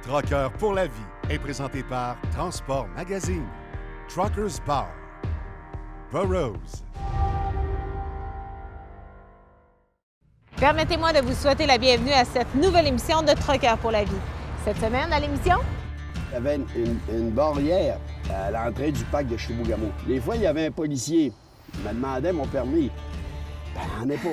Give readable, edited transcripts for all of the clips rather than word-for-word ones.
Truckers pour la vie est présenté par Transport Magazine, Truckers Bar, Burroughs. Permettez-moi de vous souhaiter la bienvenue à cette nouvelle émission de Truckers pour la vie. Cette semaine, à l'émission... Il y avait une barrière à l'entrée du parc de Chibougamau. Des fois, il y avait un policier. Il me demandait mon permis. Ben, j'en ai pas.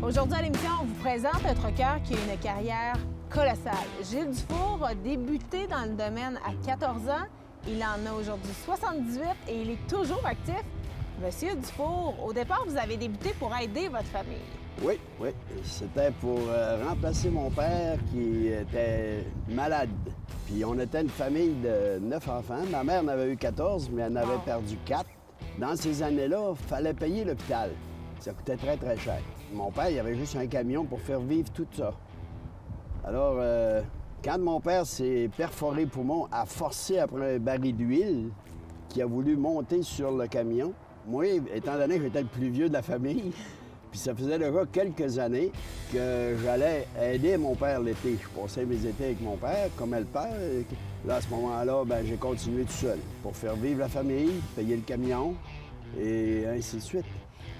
Aujourd'hui à l'émission, on vous présente un trucker qui a une carrière colossale. Gilles Dufour a débuté dans le domaine à 14 ans. Il en a aujourd'hui 78 et il est toujours actif. Monsieur Dufour, au départ, vous avez débuté pour aider votre famille. Oui. C'était pour remplacer mon père qui était malade. Puis on était une famille de 9 enfants. Ma mère en avait eu 14, mais elle en avait perdu 4. Dans ces années-là, il fallait payer l'hôpital. Ça coûtait très, très cher. Mon père, il avait juste un camion pour faire vivre tout ça. Alors, quand mon père s'est perforé le poumon, a forcé après un baril d'huile, qui a voulu monter sur le camion, moi, étant donné que j'étais le plus vieux de la famille, puis ça faisait déjà quelques années que j'allais aider mon père l'été. Je passais mes étés avec mon père, comme elle père. Là, à ce moment-là, ben, j'ai continué tout seul pour faire vivre la famille, payer le camion, et ainsi de suite.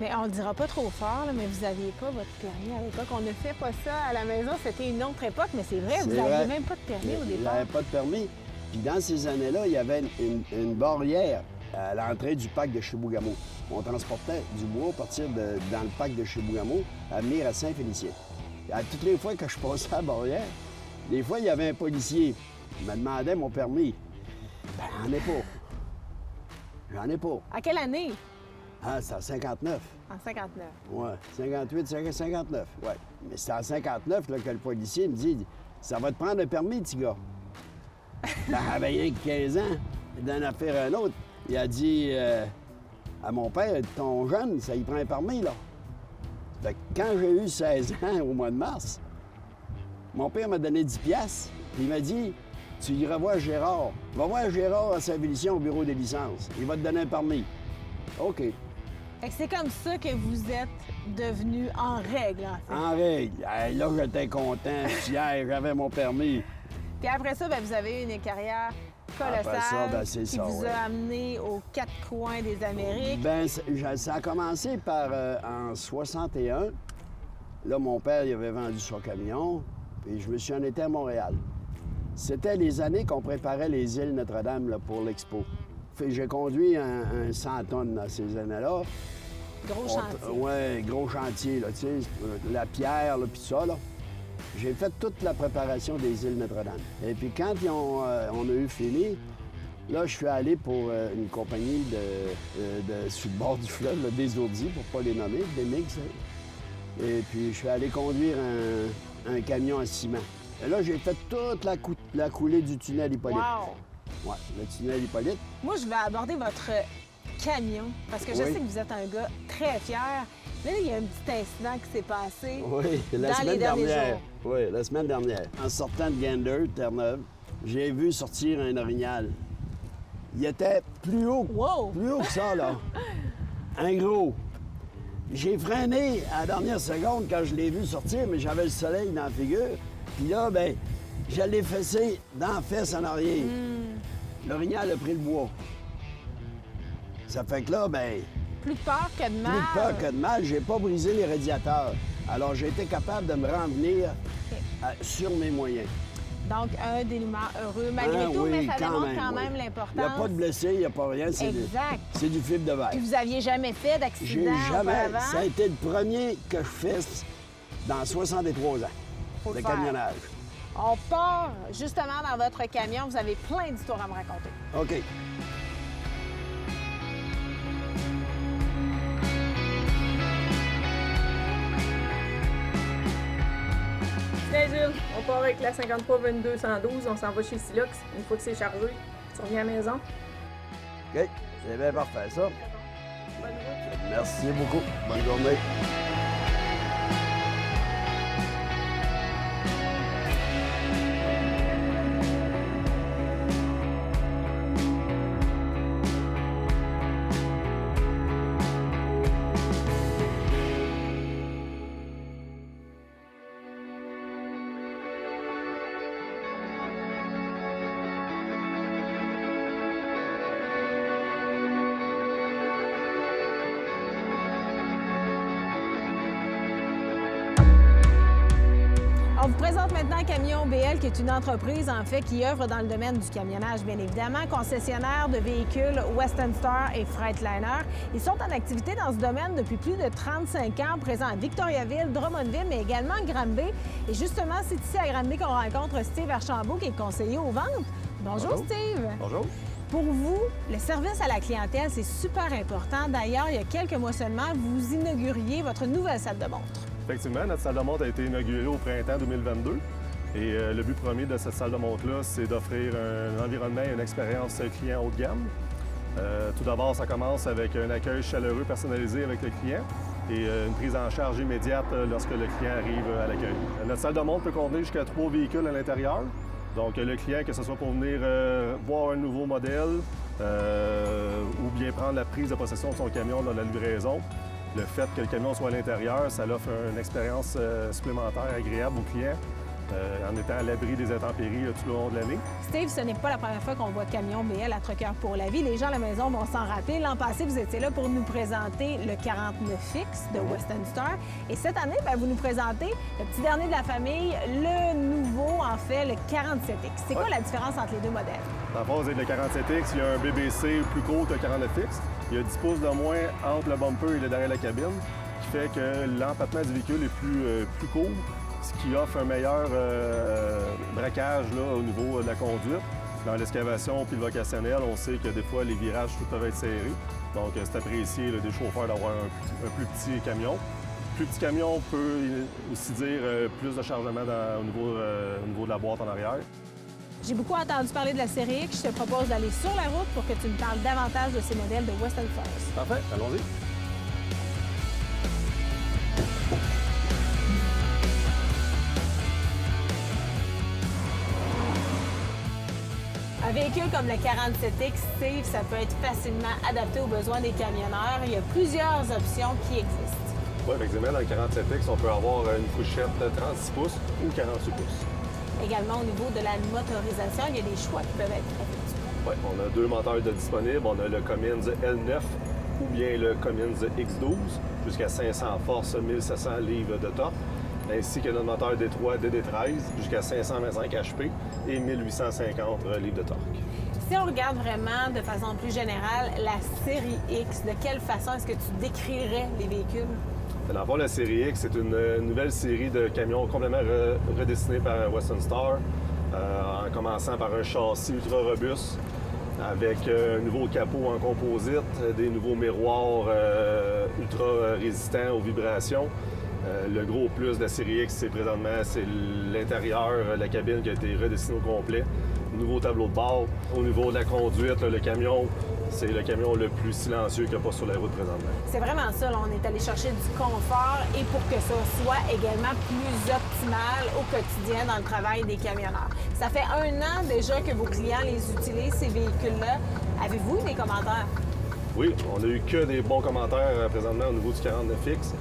Mais on le dira pas trop fort, là, mais vous n'aviez pas votre permis à l'époque. On ne fait pas ça à la maison. C'était une autre époque, mais c'est vrai, vous n'aviez même pas de permis au départ. J'avais pas de permis. Puis dans ces années-là, il y avait une barrière à l'entrée du parc de Chibougamau. On transportait du bois à partir dans le parc de Chibougamau à venir à Saint-Félicien. À toutes les fois que je passais à la barrière, des fois, il y avait un policier. Il me demandait mon permis. Ben, j'en ai pas. À quelle année? Ah, c'est en 59. En 59. Oui, 58, 59, oui. Mais c'est en 59 là, que le policier me dit « Ça va te prendre un permis, petit gars. » Ben, j'avais rien que 15 ans. D'une affaire à une autre, il a dit à mon père « Ton jeune, ça y prend un permis, là. » Fait que quand j'ai eu 16 ans, au mois de mars, mon père m'a donné 10 piastres. Il m'a dit « Tu iras voir Gérard. Va voir Gérard à Saint-Félicien au bureau des licences. Il va te donner un permis. » OK. Fait que c'est comme ça que vous êtes devenu en règle, en fait. En règle. Hey, là, j'étais content, fier, j'avais mon permis. Puis après ça, bien, vous avez eu une carrière colossale Après ça, ben, c'est qui ça, vous ouais. a amené aux 4 coins des Amériques. Bien, ça a commencé par en 61. Là, mon père, il avait vendu son camion, puis je me suis en été à Montréal. C'était les années qu'on préparait les îles Notre-Dame là, pour l'expo. J'ai conduit un 100 tonnes dans ces années-là. Gros chantier. Oui, gros chantier, là, tu sais, la pierre, puis ça, là. J'ai fait toute la préparation des îles Notre-Dame. Et puis quand on a eu fini, là, je suis allé pour une compagnie sur le bord du fleuve, là, des Ourdis, pour pas les nommer, des Mix. Et puis je suis allé conduire un camion en ciment. Et là, j'ai fait toute la coulée du tunnel Hippolyte. Wow! Oui, le tunnel Hippolyte. Moi, je vais aborder votre camion, parce que je sais que vous êtes un gars très fier. Là, il y a un petit incident qui s'est passé Oui, la semaine dernière. Oui, la semaine dernière. En sortant de Gander, Terre-Neuve, j'ai vu sortir un orignal. Il était plus haut, plus haut que ça, là. Un gros. J'ai freiné à la dernière seconde quand je l'ai vu sortir, mais j'avais le soleil dans la figure. Puis là, ben, je l'ai fessé dans la fesse en arrière. L'orignal a pris le bois. Ça fait que là, ben... Plus peur que de mal. Plus peur que de mal. J'ai pas brisé les radiateurs. Alors, j'ai été capable de me renvenir sur mes moyens. Donc, un dénouement heureux malgré tout, oui, mais ça démontre quand oui. même l'importance. Il n'y a pas de blessés, il n'y a pas rien. Exact. C'est du fibre de verre. Puis vous n'aviez jamais fait d'accident J'ai jamais. auparavant? Ça a été le premier que je fais dans 63 ans Faut de le faire. camionnage. On part justement dans votre camion. Vous avez plein d'histoires à me raconter. OK. Tiens, Jules, on part avec la 53-22-112. On s'en va chez Silox. Une fois que c'est chargé, tu reviens à la maison. OK. C'est bien parfait, ça. Bonne route. Merci beaucoup. Bonne journée. On vous présente maintenant Camion BL, qui est une entreprise, en fait, qui œuvre dans le domaine du camionnage, bien évidemment, concessionnaire de véhicules Western Star et Freightliner. Ils sont en activité dans ce domaine depuis plus de 35 ans, présents à Victoriaville, Drummondville, mais également à Granby. Et justement, c'est ici à Granby qu'on rencontre Steve Archambault, qui est conseiller aux ventes. Bonjour, Steve. Bonjour. Pour vous, le service à la clientèle, c'est super important. D'ailleurs, il y a quelques mois seulement, vous inauguriez votre nouvelle salle de montre. Effectivement, notre salle de montre a été inaugurée au printemps 2022. Et le but premier de cette salle de montre-là, c'est d'offrir un environnement et une expérience client haut de gamme. Tout d'abord, ça commence avec un accueil chaleureux personnalisé avec le client et une prise en charge immédiate lorsque le client arrive à l'accueil. Notre salle de montre peut contenir jusqu'à 3 véhicules à l'intérieur. Donc, le client, que ce soit pour venir voir un nouveau modèle ou bien prendre la prise de possession de son camion dans la livraison, le fait que le camion soit à l'intérieur, ça offre une expérience supplémentaire agréable au client en étant à l'abri des intempéries tout le long de l'année. Steve, ce n'est pas la première fois qu'on voit Camion BL à Truckers pour la vie. Les gens à la maison vont s'en rappeler. L'an passé, vous étiez là pour nous présenter le 49X de Western Star. Et cette année, vous nous présentez le petit dernier de la famille, le nouveau, en fait, le 47X. C'est quoi la différence entre les deux modèles? Dans la phase avec le 47X, il y a un BBC plus court que le 49X. Il y a 10 pouces de moins entre le bumper et le derrière de la cabine, qui fait que l'empattement du véhicule est plus court, ce qui offre un meilleur braquage là, au niveau de la conduite. Dans l'excavation puis le vocationnel, on sait que des fois, les virages peuvent être serrés. Donc, c'est apprécié là, des chauffeurs d'avoir un plus petit camion. Plus petit camion peut aussi dire plus de chargement au niveau de la boîte en arrière. J'ai beaucoup entendu parler de la série X. Je te propose d'aller sur la route pour que tu me parles davantage de ces modèles de Western Star. Parfait, allons-y. Un véhicule comme le 47X, Steve, ça peut être facilement adapté aux besoins des camionneurs. Il y a plusieurs options qui existent. Oui, effectivement, dans le 47X, on peut avoir une couchette 36 pouces ou 48 pouces. Également, au niveau de la motorisation, il y a des choix qui peuvent être effectués. Oui, on a 2 moteurs de disponibles. On a le Cummins L9 ou bien le Cummins X12, jusqu'à 500 forces, 1700 livres de torque, ainsi que notre moteur D3 DD13, jusqu'à 525 HP et 1850 livres de torque. Si on regarde vraiment de façon plus générale la série X, de quelle façon est-ce que tu décrirais les véhicules? Dans le fond, la série X, c'est une nouvelle série de camions complètement redessinés par Western Star, en commençant par un châssis ultra robuste, avec un nouveau capot en composite, des nouveaux miroirs ultra résistants aux vibrations. Le gros plus de la série X, c'est l'intérieur, la cabine qui a été redessinée au complet. Nouveau tableau de bord. Au niveau de la conduite, le camion, c'est le camion le plus silencieux qu'il n'y a pas sur la route présentement. C'est vraiment ça, là. On est allé chercher du confort et pour que ça soit également plus optimal au quotidien dans le travail des camionneurs. Ça fait 1 an déjà que vos clients les utilisent, ces véhicules-là. Avez-vous des commentaires? Oui, on n'a eu que des bons commentaires présentement au niveau du 49X.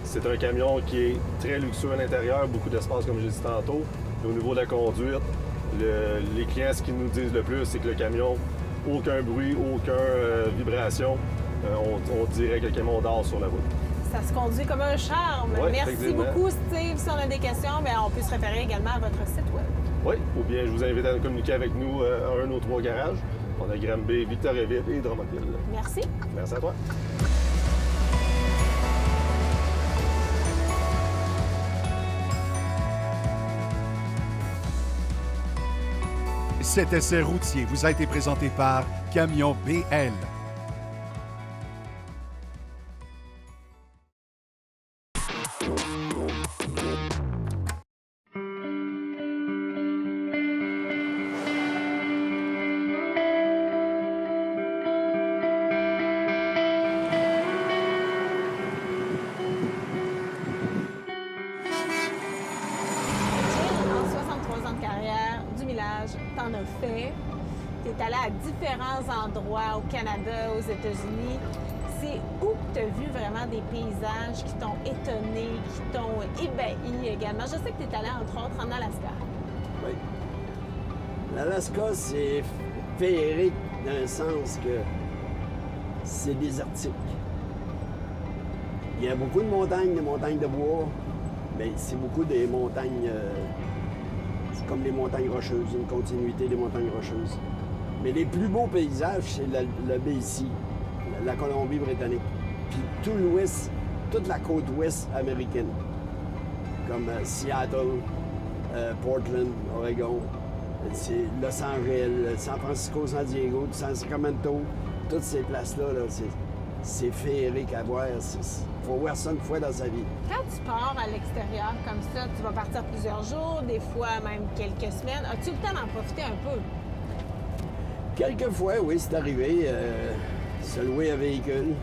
C'est un camion qui est très luxueux à l'intérieur, beaucoup d'espace, comme j'ai dit tantôt. Et au niveau de la conduite, les clients, ce qu'ils nous disent le plus, c'est que le camion, aucun bruit, aucune vibration. On dirait que le camion dort sur la route. Ça se conduit comme un charme. Oui, merci beaucoup, Steve. Si on a des questions, bien, on peut se référer également à votre site web. Oui, ou bien je vous invite à communiquer avec nous à un de nos 3 garages. On a Granby, Victoriaville et Drummondville. Merci. Merci à toi. Cet essai routier vous a été présenté par Camion BL. T'en as fait. Tu es allé à différents endroits au Canada, aux États-Unis. C'est où tu as vu vraiment des paysages qui t'ont étonné, qui t'ont ébahi également? Je sais que tu es allé, entre autres, en Alaska. Oui. L'Alaska, c'est féerique dans le sens que c'est désertique. Il y a beaucoup de montagnes, des montagnes de bois, mais c'est beaucoup des montagnes... c'est comme les montagnes rocheuses, une continuité des montagnes rocheuses. Mais les plus beaux paysages, c'est le BC, la Colombie-Britannique. Puis tout l'ouest, toute la côte ouest américaine, comme Seattle, Portland, Oregon, c'est Los Angeles, San Francisco, San Diego, San Sacramento, toutes ces places-là, là, c'est féerique à voir. Il faut voir ça une fois dans sa vie. Quand tu pars à l'extérieur comme ça, tu vas partir plusieurs jours, des fois même quelques semaines. As-tu le temps d'en profiter un peu? Quelquefois, oui, c'est arrivé. Se louer un véhicule,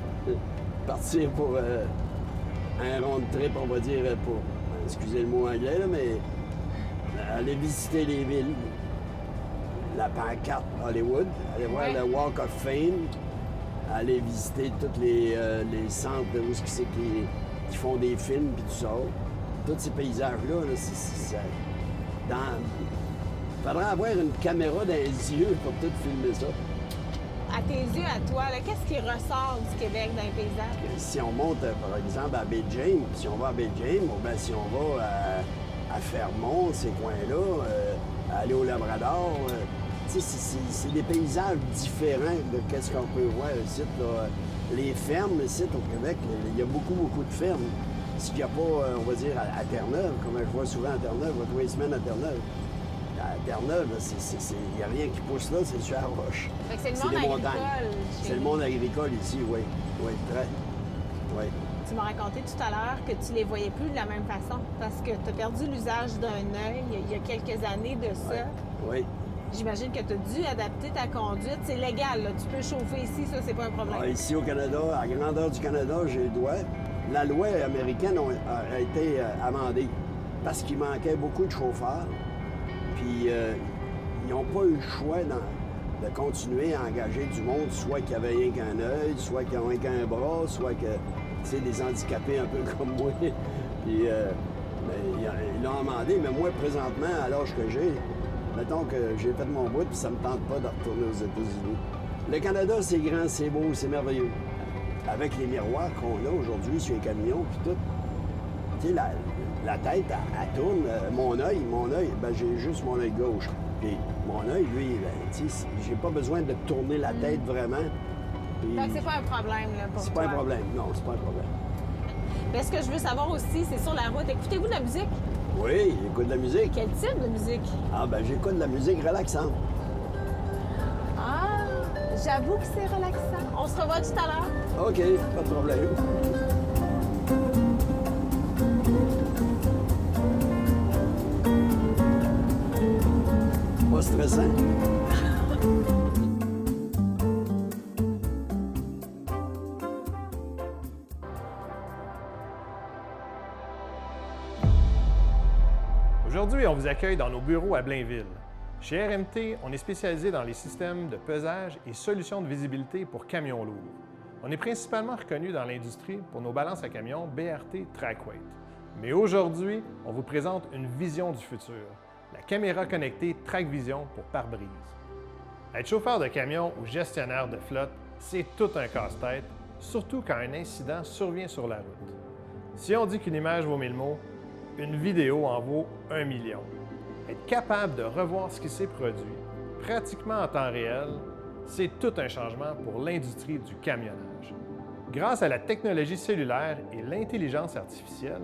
partir pour un road trip, on va dire, pour, excusez le mot anglais, là, mais aller visiter les villes. La pancarte Hollywood, aller voir le Walk of Fame, aller visiter tous les centres où c'est qui font des films puis tout ça. Tous ces paysages-là, là, il faudrait avoir une caméra dans les yeux pour tout filmer ça. À tes yeux, à toi, qu'est-ce qui ressort du Québec dans les paysages? Si on monte, par exemple, à Baie James, si on va à Baie James, ou bien si on va à Fermont, ces coins-là, aller au Labrador, c'est des paysages différents de ce qu'on peut voir ici. Là. Les fermes ici au Québec, il y a beaucoup de fermes. Ce qu'il n'y a pas, on va dire, à Terre-Neuve, comme je vois souvent à Terre-Neuve, je vais tous les semaines à Terre-Neuve. À Terre-Neuve, il n'y a rien qui pousse là, c'est sur la roche. C'est le monde agricole. C'est le monde agricole ici, oui. Oui, très. Oui. Tu m'as raconté tout à l'heure que tu les voyais plus de la même façon parce que tu as perdu l'usage d'un œil il y a quelques années de ça. Oui. J'imagine que tu as dû adapter ta conduite. C'est légal, là. Tu peux chauffer ici, ça, c'est pas un problème. Ah, ici au Canada, à la grandeur du Canada, j'ai le droit. La loi américaine a été amendée parce qu'il manquait beaucoup de chauffeurs. Puis ils n'ont pas eu le choix de continuer à engager du monde, soit qu'il y avait rien qu'un œil, soit qu'il y avait rien qu'un bras, soit que, tu sais, des handicapés un peu comme moi. Puis ils l'ont amendé, mais moi, présentement, à l'âge que j'ai, mettons que j'ai fait mon bout, puis ça me tente pas de retourner aux États-Unis. Le Canada, c'est grand, c'est beau, c'est merveilleux. Avec les miroirs qu'on a aujourd'hui sur les camions, puis tout, tu sais, la tête, elle tourne. Mon œil, ben, j'ai juste mon œil gauche. Puis mon œil, lui, ben, tu sais, j'ai pas besoin de tourner la tête vraiment. Puis, donc, c'est pas un problème, là, pour toi? C'est pas un problème, non, c'est pas un problème. Mais ce que je veux savoir aussi, c'est sur la route. Écoutez-vous de la musique? Oui, j'écoute de la musique. Quel type de musique? Ah, ben, j'écoute de la musique relaxante. Ah, j'avoue que c'est relaxant. On se revoit tout à l'heure. OK, pas de problème. Pas stressant. Aujourd'hui, on vous accueille dans nos bureaux à Blainville. Chez RMT, on est spécialisé dans les systèmes de pesage et solutions de visibilité pour camions lourds. On est principalement reconnu dans l'industrie pour nos balances à camions BRT TrackWeight. Mais aujourd'hui, on vous présente une vision du futur, la caméra connectée TrackVision pour pare-brise. Être chauffeur de camion ou gestionnaire de flotte, c'est tout un casse-tête, surtout quand un incident survient sur la route. Si on dit qu'une image vaut 1000 mots, une vidéo en vaut 1 million. Être capable de revoir ce qui s'est produit, pratiquement en temps réel, c'est tout un changement pour l'industrie du camionnage. Grâce à la technologie cellulaire et l'intelligence artificielle,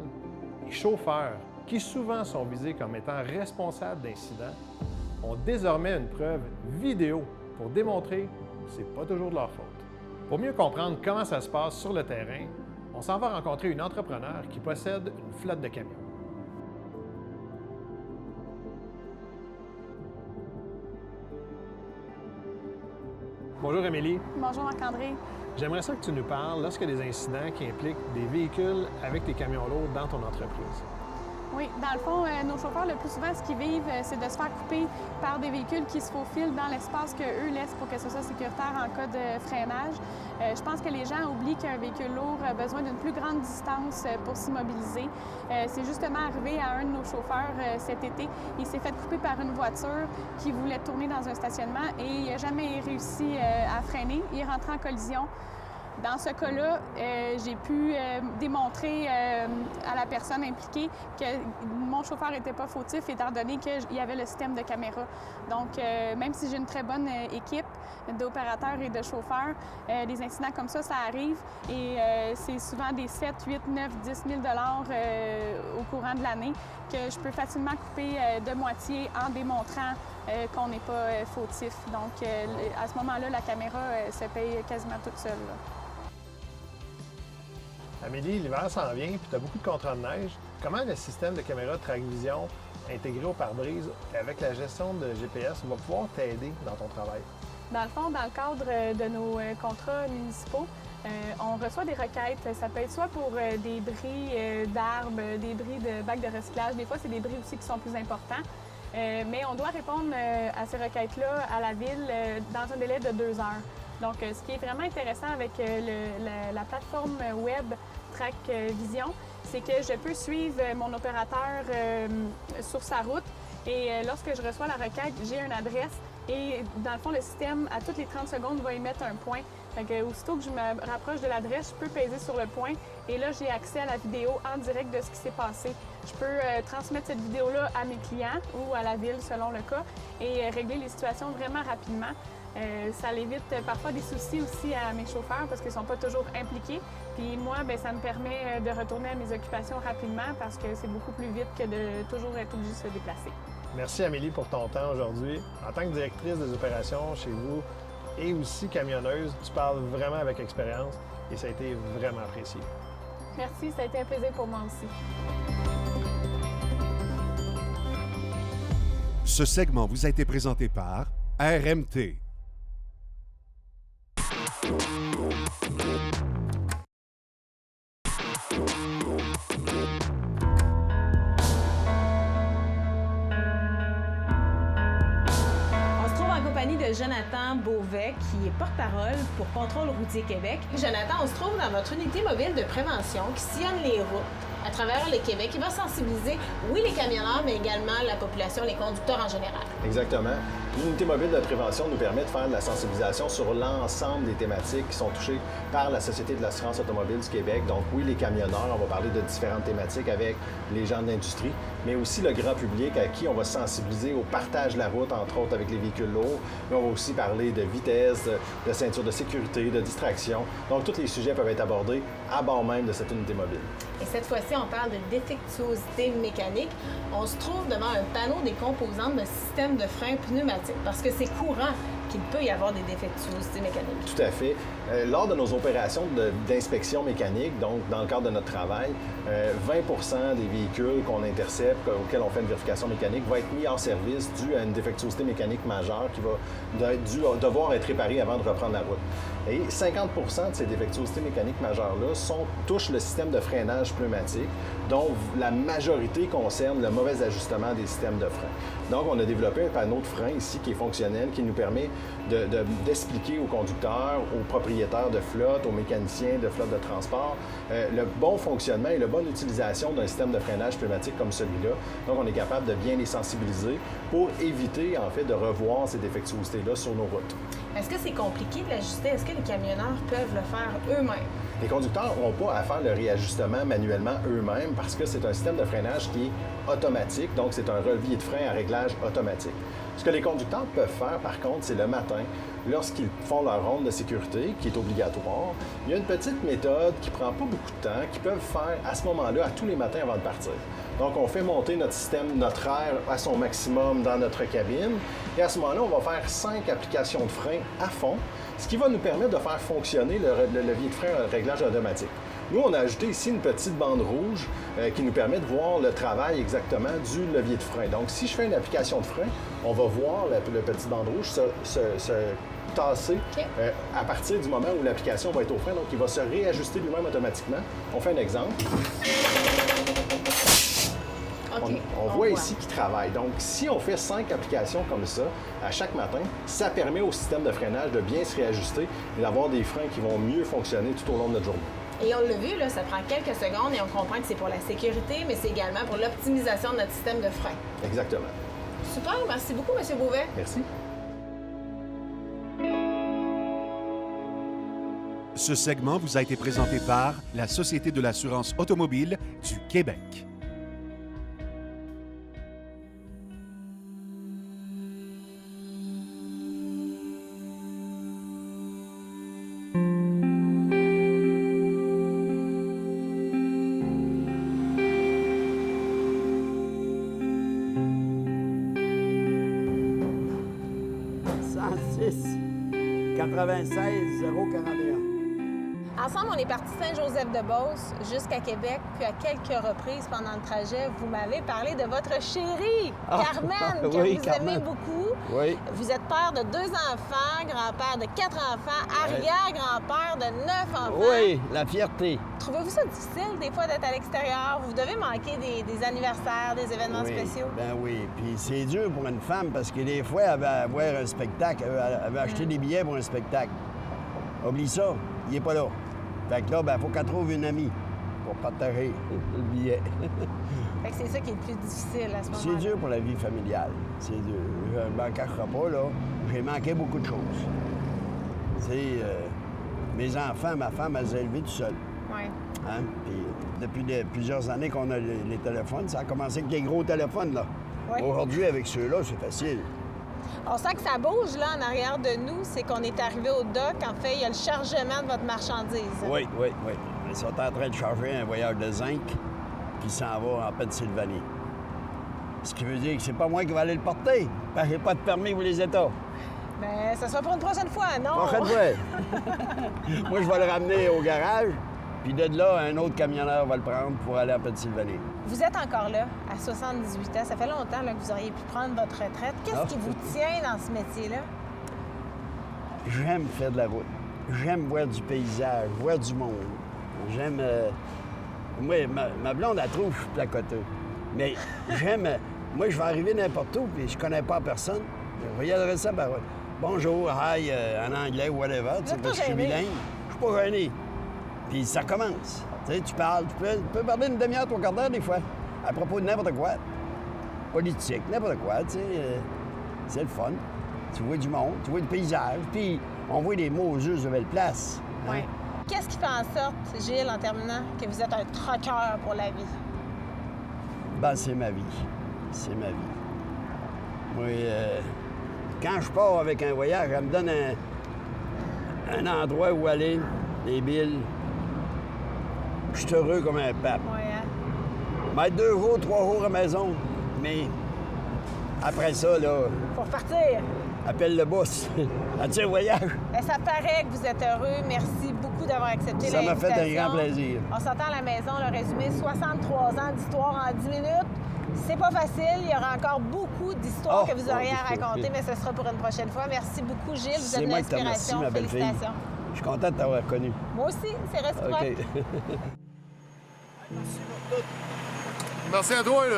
les chauffeurs, qui souvent sont visés comme étant responsables d'incidents, ont désormais une preuve vidéo pour démontrer que ce n'est pas toujours de leur faute. Pour mieux comprendre comment ça se passe sur le terrain, on s'en va rencontrer une entrepreneur qui possède une flotte de camions. Bonjour Émilie. Bonjour Marc-André. J'aimerais ça que tu nous parles lorsqu'il y a des incidents qui impliquent des véhicules avec des camions lourds dans ton entreprise. Oui, dans le fond, nos chauffeurs, le plus souvent, ce qu'ils vivent, c'est de se faire couper par des véhicules qui se faufilent dans l'espace qu'eux laissent pour que ce soit sécuritaire en cas de freinage. Je pense que les gens oublient qu'un véhicule lourd a besoin d'une plus grande distance pour s'immobiliser. C'est justement arrivé à un de nos chauffeurs cet été. Il s'est fait couper par une voiture qui voulait tourner dans un stationnement et il n'a jamais réussi à freiner. Il est rentré en collision. Dans ce cas-là, j'ai pu démontrer à la personne impliquée que mon chauffeur n'était pas fautif étant donné qu'il y avait le système de caméra. Donc, même si j'ai une très bonne équipe d'opérateurs et de chauffeurs, des incidents comme ça arrive et c'est souvent des 7, 8, 9, 10 000 au courant de l'année que je peux facilement couper de moitié en démontrant qu'on n'est pas fautif. Donc, à ce moment-là, la caméra se paye quasiment toute seule. Là. Amélie, l'hiver s'en vient, puis tu as beaucoup de contrats de neige. Comment le système de caméra de track-vision intégré au pare-brise avec la gestion de GPS va pouvoir t'aider dans ton travail? Dans le fond, dans le cadre de nos contrats municipaux, on reçoit des requêtes. Ça peut être soit pour des bris d'arbres, des bris de bacs de recyclage. Des fois, c'est des bris aussi qui sont plus importants. Mais on doit répondre à ces requêtes-là à la Ville dans un délai de 2 heures. Donc, ce qui est vraiment intéressant avec la plateforme web Track Vision, c'est que je peux suivre mon opérateur sur sa route et lorsque je reçois la requête, j'ai une adresse et dans le fond, le système, à toutes les 30 secondes, va émettre un point. Fait que, aussitôt que je me rapproche de l'adresse, je peux peser sur le point et là, j'ai accès à la vidéo en direct de ce qui s'est passé. Je peux transmettre cette vidéo-là à mes clients ou à la Ville, selon le cas, et régler les situations vraiment rapidement. Ça évite parfois des soucis aussi à mes chauffeurs parce qu'ils ne sont pas toujours impliqués. Puis moi, bien, ça me permet de retourner à mes occupations rapidement parce que c'est beaucoup plus vite que de toujours être obligé de se déplacer. Merci Amélie pour ton temps aujourd'hui. En tant que directrice des opérations chez vous et aussi camionneuse, tu parles vraiment avec expérience et ça a été vraiment apprécié. Merci, ça a été un plaisir pour moi aussi. Ce segment vous a été présenté par RMT. De Jonathan Beauvais, qui est porte-parole pour Contrôle routier Québec. Jonathan, on se trouve dans votre unité mobile de prévention qui sillonne les routes à travers le Québec. Il va sensibiliser, oui, les camionneurs, mais également la population, les conducteurs en général. Exactement. L'unité mobile de prévention nous permet de faire de la sensibilisation sur l'ensemble des thématiques qui sont touchées par la Société de l'assurance automobile du Québec. Donc oui, les camionneurs, on va parler de différentes thématiques avec les gens de l'industrie, mais aussi le grand public à qui on va sensibiliser au partage de la route, entre autres avec les véhicules lourds. Mais on va aussi parler de vitesse, de ceinture de sécurité, de distraction. Donc tous les sujets peuvent être abordés à bord même de cette unité mobile. Et cette fois-ci, on parle de défectuosité mécanique. On se trouve devant un panneau des composantes d'un système de frein pneumatique parce que c'est courant qu'il peut y avoir des défectuosités mécaniques. Tout à fait. Lors de nos opérations d'inspection mécanique, donc dans le cadre de notre travail, 20% des véhicules qu'on intercepte, auxquels on fait une vérification mécanique, vont être mis hors service dû à une défectuosité mécanique majeure qui va devoir être réparée avant de reprendre la route. Et 50% de ces défectuosités mécaniques majeures-là touchent le système de freinage pneumatique, dont la majorité concerne le mauvais ajustement des systèmes de frein. Donc, on a développé un panneau de frein ici qui est fonctionnel, qui nous permet d'expliquer aux conducteurs, aux propriétaires de flotte, aux mécaniciens de flotte de transport, le bon fonctionnement et la bonne utilisation d'un système de freinage pneumatique comme celui-là. Donc, on est capable de bien les sensibiliser pour éviter, en fait, de revoir ces défectuosités-là sur nos routes. Est-ce que c'est compliqué de l'ajuster? Est-ce que les camionneurs peuvent le faire eux-mêmes? Les conducteurs n'ont pas à faire le réajustement manuellement eux-mêmes parce que c'est un système de freinage qui est automatique, donc c'est un relevier de frein à réglage automatique. Ce que les conducteurs peuvent faire, par contre, c'est le matin, lorsqu'ils font leur ronde de sécurité, qui est obligatoire, il y a une petite méthode qui prend pas beaucoup de temps, qu'ils peuvent faire à ce moment-là, à tous les matins avant de partir. Donc, on fait monter notre système, notre air à son maximum dans notre cabine. Et à ce moment-là, on va faire 5 applications de frein à fond, ce qui va nous permettre de faire fonctionner le levier de frein à réglage automatique. Nous, on a ajouté ici une petite bande rouge qui nous permet de voir le travail exactement du levier de frein. Donc, si je fais une application de frein, on va voir le petit bande rouge se tasser à partir du moment où l'application va être au frein. Donc, il va se réajuster lui-même automatiquement. On fait un exemple. Okay, on voit ici qu'il travaille. Donc, si on fait 5 applications comme ça à chaque matin, ça permet au système de freinage de bien se réajuster et d'avoir des freins qui vont mieux fonctionner tout au long de notre journée. Et on l'a vu, là, ça prend quelques secondes et on comprend que c'est pour la sécurité, mais c'est également pour l'optimisation de notre système de frein. Exactement. Super, merci beaucoup, M. Beauvais. Merci. Ce segment vous a été présenté par la Société de l'assurance automobile du Québec. Ensemble, on est parti de Saint-Joseph-de-Beauce jusqu'à Québec, puis à quelques reprises pendant le trajet, vous m'avez parlé de votre chérie, Carmen, que oui, vous Carmen. aimez beaucoup. Oui. Vous êtes père de 2 enfants, grand-père de 4 enfants, arrière-grand-père de 9 enfants. Oui, la fierté. Trouvez-vous ça difficile, des fois, d'être à l'extérieur? Vous devez manquer des anniversaires, des événements Oui, spéciaux? ben oui. Puis c'est dur pour une femme parce que des fois, elle va voir un spectacle, elle va acheter des billets pour un spectacle. Oublie ça, il n'est pas là. Fait que là, ben, faut qu'elle trouve une amie pour partager le billet. Fait que c'est ça qui est le plus difficile à ce moment-là. C'est dur pour la vie familiale. C'est dur. Je ne m'en cacherai pas, là. J'ai manqué beaucoup de choses. Tu sais, mes enfants, ma femme, elle les a élevés tout seul. Oui. Hein? Puis depuis plusieurs années qu'on a les téléphones, ça a commencé avec des gros téléphones, là. Oui. Aujourd'hui, avec ceux-là, c'est facile. On sent que ça bouge, là, en arrière de nous. C'est qu'on est arrivé au dock. En fait, il y a le chargement de votre marchandise. Oui, oui, oui. Ils sont en train de charger un voyage de zinc qui s'en va en Pennsylvanie. Ce qui veut dire que c'est pas moi qui vais aller le porter, parce que j'ai pas de permis pour les États. Mais ça sera pour une prochaine fois, non? Prochaine fois. Moi, je vais le ramener au garage, puis de là, un autre camionneur va le prendre pour aller en Pennsylvanie. Vous êtes encore là, à 78 ans. Ça fait longtemps là, que vous auriez pu prendre votre retraite. Qu'est-ce qui vous tient dans ce métier-là? J'aime faire de la route. J'aime voir du paysage, voir du monde. J'aime... Moi, ma blonde, elle trouve que je suis placoteux. Mais j'aime... Moi, je vais arriver n'importe où, puis je connais pas personne. Je vais y adresser la parole. Bonjour, hi, en anglais, whatever. Tu sais, parce que je suis bilingue. Je suis pas gêné. Puis ça commence. Tu sais, tu parles, tu peux parler une demi-heure, 3 quarts d'heure des fois, à propos de n'importe quoi. Politique, n'importe quoi, tu sais. C'est le fun. Tu vois du monde, tu vois du paysage, puis on voit des mots juste de belle place. Hein? Oui. Qu'est-ce qui fait en sorte, Gilles, en terminant, que vous êtes un troqueur pour la vie? Ben, c'est ma vie. C'est ma vie. Moi, quand je pars avec un voyage, elle me donne un endroit où aller, des billes. Je suis heureux comme un pape. Oui, hein? Mettre 2 jours, 3 jours à la maison, mais après ça, là, Pour repartir. appelle le boss. As-tu un voyage? Bien, ça paraît que vous êtes heureux. Merci beaucoup d'avoir accepté Ça m'a l'invitation. fait un grand plaisir. On s'entend à la maison, le résumé, 63 ans d'histoire en 10 minutes. C'est pas facile. Il y aura encore beaucoup d'histoires que vous auriez à raconter, mais ce sera pour une prochaine fois. Merci beaucoup, Gilles. Vous êtes C'est une moi qui te remercie, inspiration. ma belle fille. Félicitations. Je suis content de t'avoir connu. Moi aussi, c'est réciproque. OK. Merci à toi, là.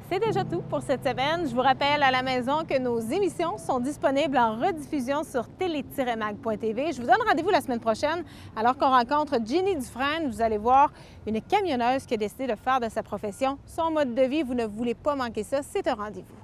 C'est déjà tout pour cette semaine. Je vous rappelle à la maison que nos émissions sont disponibles en rediffusion sur télé-mag.tv. Je vous donne rendez-vous la semaine prochaine alors qu'on rencontre Jenny Dufresne. Vous allez voir une camionneuse qui a décidé de faire de sa profession son mode de vie. Vous ne voulez pas manquer ça. C'est un rendez-vous.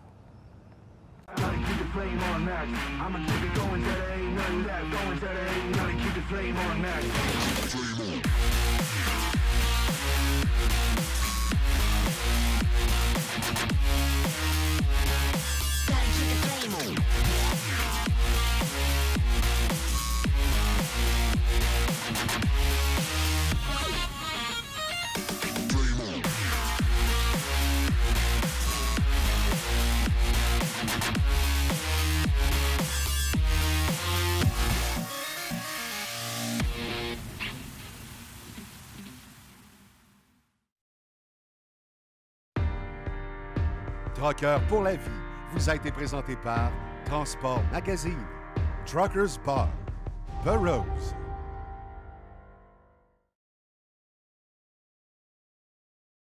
Trucker pour la vie vous a été présenté par Transport Magazine, Truckers Bar, Burroughs,